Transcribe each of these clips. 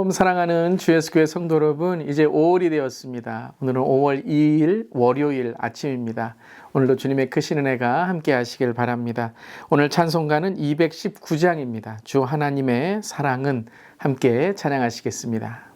샬롬 사랑하는 주 예수교회 성도 여러분, 이제 5월이 되었습니다. 오늘은 5월 2일 월요일 아침입니다. 오늘도 주님의 크신 은혜가 함께 하시길 바랍니다. 오늘 찬송가는 219장입니다. 주 하나님의 사랑은 함께 찬양하시겠습니다.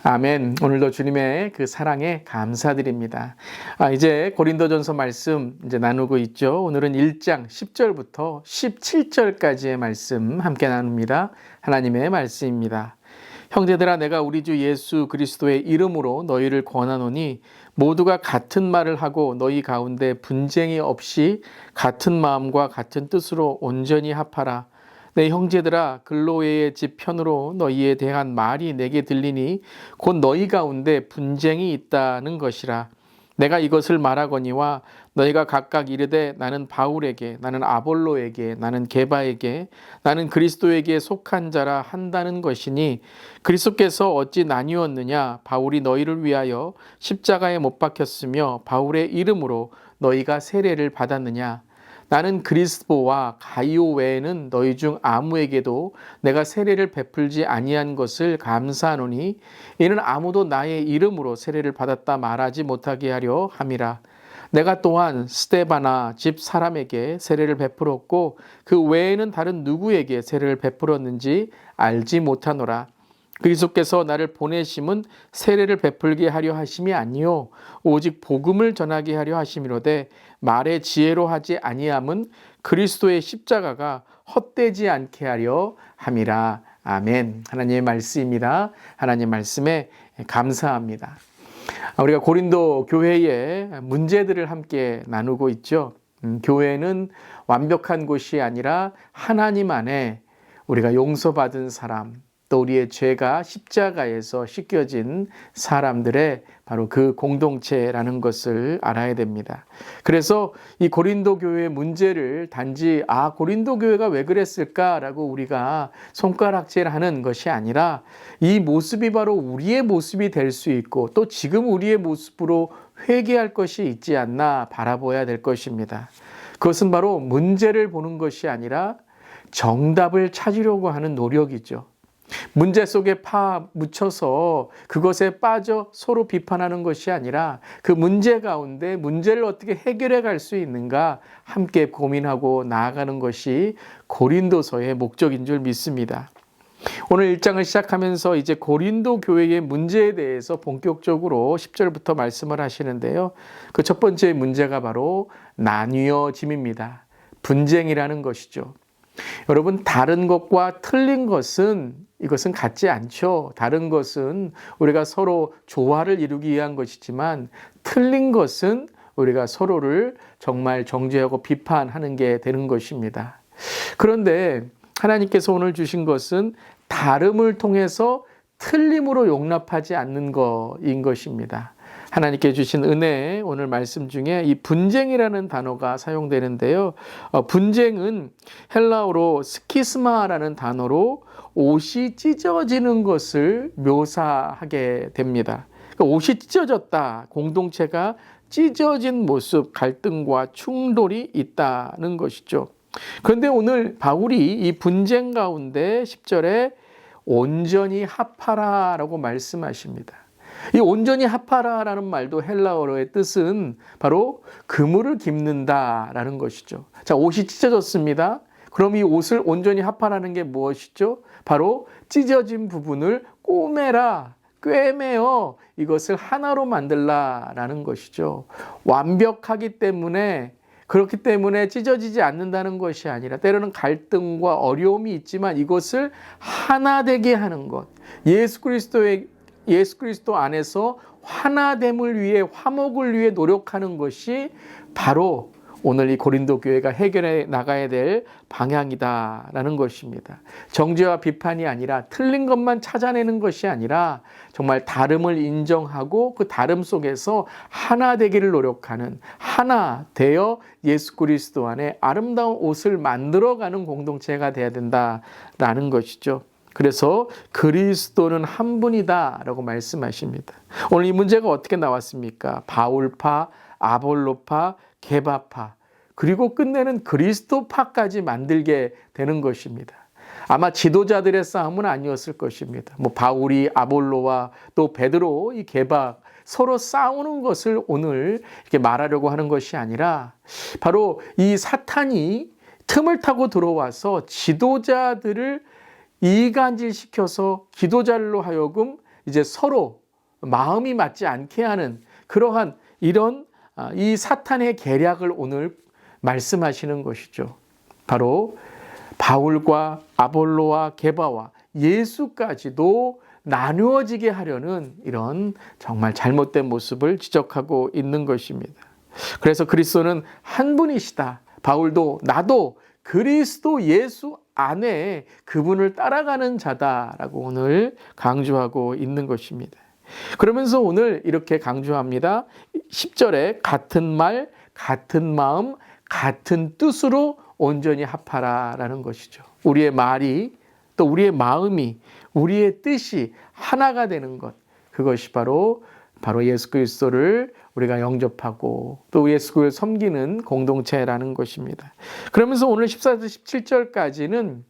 아멘. 오늘도 주님의 그 사랑에 감사드립니다. 이제 고린도전서 말씀 이제 나누고 있죠. 오늘은 1장 10절부터 17절까지의 말씀 함께 나눕니다. 하나님의 말씀입니다. 형제들아, 내가 우리 주 예수 그리스도의 이름으로 너희를 권하노니 모두가 같은 말을 하고 너희 가운데 분쟁이 없이 같은 마음과 같은 뜻으로 온전히 합하라. 내 형제들아, 글로웨의 집 편으로 너희에 대한 말이 내게 들리니 곧 너희 가운데 분쟁이 있다는 것이라. 내가 이것을 말하거니와 너희가 각각 이르되 나는 바울에게, 나는 아볼로에게, 나는 게바에게, 나는 그리스도에게 속한 자라 한다는 것이니 그리스도께서 어찌 나뉘었느냐? 바울이 너희를 위하여 십자가에 못 박혔으며 바울의 이름으로 너희가 세례를 받았느냐? 나는 그리스도와 가이오 외에는 너희 중 아무에게도 내가 세례를 베풀지 아니한 것을 감사하노니 이는 아무도 나의 이름으로 세례를 받았다 말하지 못하게 하려 함이라. 내가 또한 스데바나 집 사람에게 세례를 베풀었고 그 외에는 다른 누구에게 세례를 베풀었는지 알지 못하노라. 그리스도께서 나를 보내심은 세례를 베풀게 하려 하심이 아니요 오직 복음을 전하게 하려 하심이로되 말의 지혜로 하지 아니함은 그리스도의 십자가가 헛되지 않게 하려 함이라. 아멘. 하나님의 말씀입니다. 하나님 말씀에 감사합니다. 우리가 고린도 교회의 문제들을 함께 나누고 있죠. 교회는 완벽한 곳이 아니라 하나님 안에 우리가 용서받은 사람, 또 우리의 죄가 십자가에서 씻겨진 사람들의 바로 그 공동체라는 것을 알아야 됩니다. 그래서 이 고린도 교회의 문제를 단지 고린도 교회가 왜 그랬을까라고 우리가 손가락질하는 것이 아니라 이 모습이 바로 우리의 모습이 될 수 있고 또 지금 우리의 모습으로 회개할 것이 있지 않나 바라봐야 될 것입니다. 그것은 바로 문제를 보는 것이 아니라 정답을 찾으려고 하는 노력이죠. 문제 속에 묻혀서 그것에 빠져 서로 비판하는 것이 아니라 그 문제 가운데 문제를 어떻게 해결해 갈 수 있는가 함께 고민하고 나아가는 것이 고린도서의 목적인 줄 믿습니다. 오늘 1장을 시작하면서 이제 고린도 교회의 문제에 대해서 본격적으로 10절부터 말씀을 하시는데요. 그 첫 번째 문제가 바로 나뉘어짐입니다. 분쟁이라는 것이죠. 여러분, 다른 것과 틀린 것은 이것은 같지 않죠. 다른 것은 우리가 서로 조화를 이루기 위한 것이지만 틀린 것은 우리가 서로를 정말 정죄하고 비판하는 게 되는 것입니다. 그런데 하나님께서 오늘 주신 것은 다름을 통해서 틀림으로 용납하지 않는 것인 것입니다. 하나님께 주신 은혜, 오늘 말씀 중에 이 분쟁이라는 단어가 사용되는데요. 분쟁은 헬라어로 스키스마라는 단어로 옷이 찢어지는 것을 묘사하게 됩니다. 그러니까 옷이 찢어졌다, 공동체가 찢어진 모습, 갈등과 충돌이 있다는 것이죠. 그런데 오늘 바울이 이 분쟁 가운데 10절에 온전히 합하라라고 말씀하십니다. 이 온전히 합하라라는 말도 헬라어의 뜻은 바로 그물을 깁는다라는 것이죠. 자, 옷이 찢어졌습니다. 그럼 이 옷을 온전히 합하라는 게 무엇이죠? 바로 찢어진 부분을 꿰매어 이것을 하나로 만들라라는 것이죠. 완벽하기 때문에 그렇기 때문에 찢어지지 않는다는 것이 아니라 때로는 갈등과 어려움이 있지만 이것을 하나 되게 하는 것. 예수 그리스도 안에서 하나됨을 위해 화목을 위해 노력하는 것이 바로 오늘 이 고린도 교회가 해결해 나가야 될 방향이다라는 것입니다. 정죄와 비판이 아니라 틀린 것만 찾아내는 것이 아니라 정말 다름을 인정하고 그 다름 속에서 하나 되기를 노력하는, 하나 되어 예수 그리스도 안에 아름다운 옷을 만들어가는 공동체가 돼야 된다라는 것이죠. 그래서 그리스도는 한 분이다라고 말씀하십니다. 오늘 이 문제가 어떻게 나왔습니까? 바울파, 아볼로파, 게바파, 그리고 끝내는 그리스도파까지 만들게 되는 것입니다. 아마 지도자들의 싸움은 아니었을 것입니다. 바울이 아볼로와 또 베드로, 이 게바 서로 싸우는 것을 오늘 이렇게 말하려고 하는 것이 아니라 바로 이 사탄이 틈을 타고 들어와서 지도자들을 이간질시켜서 기도자로 하여금 이제 서로 마음이 맞지 않게 하는 그러한 이런 이 사탄의 계략을 오늘 말씀하시는 것이죠. 바로 바울과 아볼로와 게바와 예수까지도 나누어지게 하려는 이런 정말 잘못된 모습을 지적하고 있는 것입니다. 그래서 그리스도는 한 분이시다. 바울도 나도 그리스도 예수 안에 그분을 따라가는 자다라고 오늘 강조하고 있는 것입니다. 그러면서 오늘 이렇게 강조합니다. 10절에 같은 말, 같은 마음, 같은 뜻으로 온전히 합하라라는 것이죠. 우리의 말이 또 우리의 마음이 우리의 뜻이 하나가 되는 것, 그것이 바로 예수 그리스도를 우리가 영접하고 또 예수 그리스도를 섬기는 공동체라는 것입니다. 그러면서 오늘 14절 17절까지는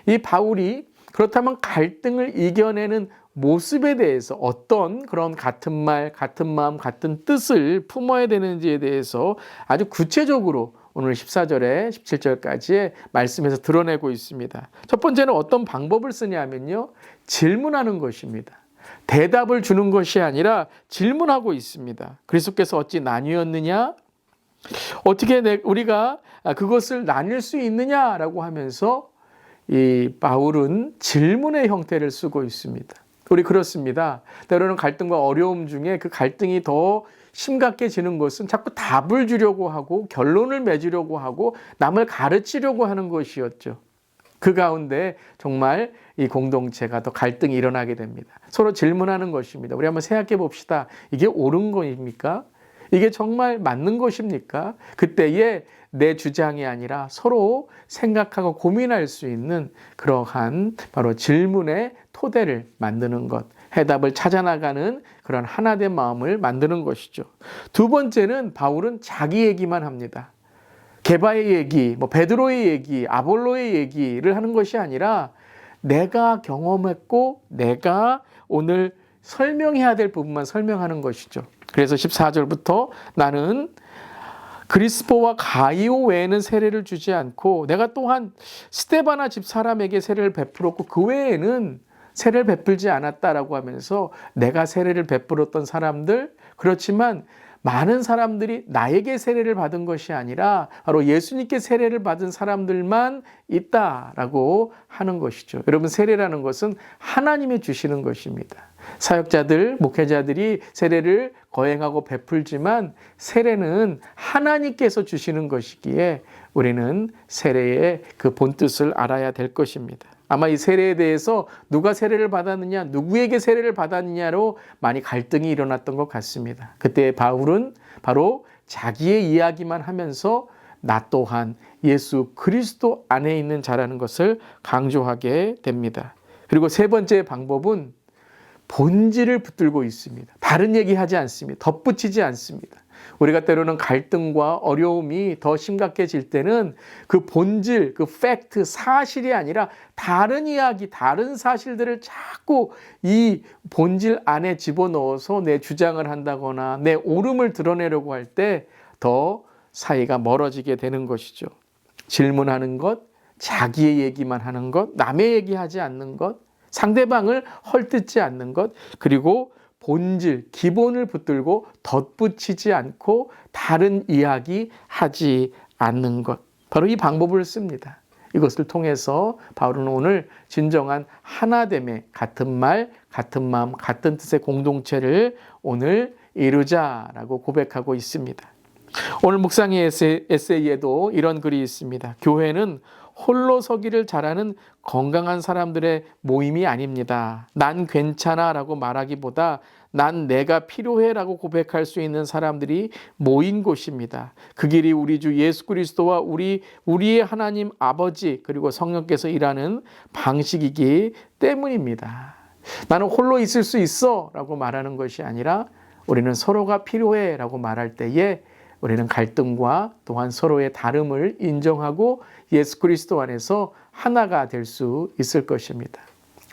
이 바울이 그렇다면 갈등을 이겨내는 모습에 대해서 어떤 그런 같은 말, 같은 마음, 같은 뜻을 품어야 되는지에 대해서 아주 구체적으로 오늘 14절에 17절까지의 말씀에서 드러내고 있습니다. 첫 번째는 어떤 방법을 쓰냐면요, 질문하는 것입니다. 대답을 주는 것이 아니라 질문하고 있습니다. 그리스도께서 어찌 나뉘었느냐? 어떻게 우리가 그것을 나눌 수 있느냐라고 하면서 이 바울은 질문의 형태를 쓰고 있습니다. 우리 그렇습니다. 때로는 갈등과 어려움 중에 그 갈등이 더 심각해지는 것은 자꾸 답을 주려고 하고 결론을 맺으려고 하고 남을 가르치려고 하는 것이었죠. 그 가운데 정말 이 공동체가 더 갈등이 일어나게 됩니다. 서로 질문하는 것입니다. 우리 한번 생각해 봅시다. 이게 옳은 것입니까? 이게 정말 맞는 것입니까? 그때에 내 주장이 아니라 서로 생각하고 고민할 수 있는 그러한 바로 질문의 토대를 만드는 것, 해답을 찾아나가는 그런 하나된 마음을 만드는 것이죠. 두 번째는 바울은 자기 얘기만 합니다. 게바의 얘기, 베드로의 얘기, 아볼로의 얘기를 하는 것이 아니라 내가 경험했고 내가 오늘 설명해야 될 부분만 설명하는 것이죠. 그래서 14절부터 나는 그리스포와 가이오 외에는 세례를 주지 않고 내가 또한 스데바나 집 사람에게 세례를 베풀었고 그 외에는 세례를 베풀지 않았다라고 하면서 내가 세례를 베풀었던 사람들, 그렇지만 많은 사람들이 나에게 세례를 받은 것이 아니라 바로 예수님께 세례를 받은 사람들만 있다라고 하는 것이죠. 여러분, 세례라는 것은 하나님이 주시는 것입니다. 사역자들, 목회자들이 세례를 거행하고 베풀지만 세례는 하나님께서 주시는 것이기에 우리는 세례의 그 본뜻을 알아야 될 것입니다. 아마 이 세례에 대해서 누가 세례를 받았느냐, 누구에게 세례를 받았느냐로 많이 갈등이 일어났던 것 같습니다. 그때 바울은 바로 자기의 이야기만 하면서 나 또한 예수 그리스도 안에 있는 자라는 것을 강조하게 됩니다. 그리고 세 번째 방법은 본질을 붙들고 있습니다. 다른 얘기하지 않습니다. 덧붙이지 않습니다. 우리가 때로는 갈등과 어려움이 더 심각해질 때는 그 본질, 그 팩트, 사실이 아니라 다른 이야기, 다른 사실들을 자꾸 이 본질 안에 집어넣어서 내 주장을 한다거나 내 옳음을 드러내려고 할 때 더 사이가 멀어지게 되는 것이죠. 질문하는 것, 자기의 얘기만 하는 것, 남의 얘기하지 않는 것, 상대방을 헐뜯지 않는 것, 그리고 본질, 기본을 붙들고 덧붙이지 않고 다른 이야기 하지 않는 것. 바로 이 방법을 씁니다. 이것을 통해서 바울은 오늘 진정한 하나됨의 같은 말, 같은 마음, 같은 뜻의 공동체를 오늘 이루자라고 고백하고 있습니다. 오늘 묵상의 에세이에도 이런 글이 있습니다. 교회는 홀로 서기를 잘하는 건강한 사람들의 모임이 아닙니다. 난 괜찮아 라고 말하기보다 난 내가 필요해 라고 고백할 수 있는 사람들이 모인 곳입니다. 그 길이 우리 주 예수 그리스도와 우리의 하나님 아버지 그리고 성령께서 일하는 방식이기 때문입니다. 나는 홀로 있을 수 있어 라고 말하는 것이 아니라 우리는 서로가 필요해 라고 말할 때에 우리는 갈등과 또한 서로의 다름을 인정하고 예수 그리스도 안에서 하나가 될 수 있을 것입니다.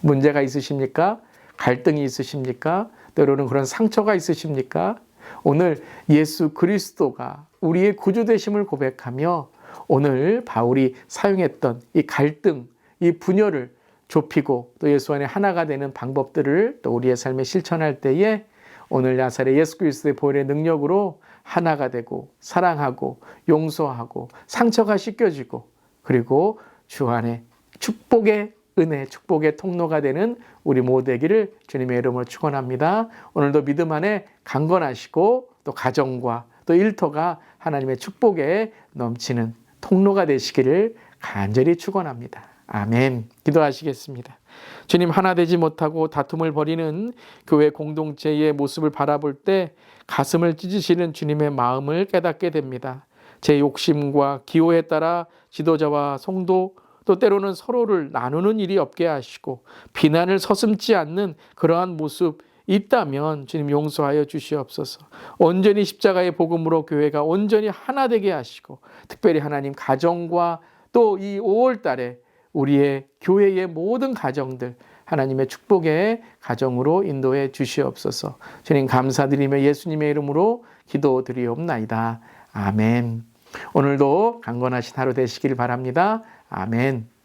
문제가 있으십니까? 갈등이 있으십니까? 때로는 그런 상처가 있으십니까? 오늘 예수 그리스도가 우리의 구주되심을 고백하며 오늘 바울이 사용했던 이 갈등, 이 분열을 좁히고 또 예수 안에 하나가 되는 방법들을 또 우리의 삶에 실천할 때에 오늘 나사렛 예수 그리스도의 보혈의 능력으로 하나가 되고 사랑하고 용서하고 상처가 씻겨지고 그리고 주 안에 축복의 은혜, 축복의 통로가 되는 우리 모두 되기를 주님의 이름으로 축원합니다. 오늘도 믿음 안에 강건하시고 또 가정과 또 일터가 하나님의 축복에 넘치는 통로가 되시기를 간절히 축원합니다. 아멘. 기도하시겠습니다. 주님, 하나 되지 못하고 다툼을 벌이는 교회 공동체의 모습을 바라볼 때 가슴을 찢으시는 주님의 마음을 깨닫게 됩니다. 제 욕심과 기호에 따라 지도자와 성도 또 때로는 서로를 나누는 일이 없게 하시고 비난을 서슴지 않는 그러한 모습 있다면 주님 용서하여 주시옵소서. 온전히 십자가의 복음으로 교회가 온전히 하나 되게 하시고 특별히 하나님 가정과 또 이 5월 달에 우리의 교회의 모든 가정들 하나님의 축복의 가정으로 인도해 주시옵소서. 주님 감사드리며 예수님의 이름으로 기도드리옵나이다. 아멘. 오늘도 강건하신 하루 되시길 바랍니다. 아멘.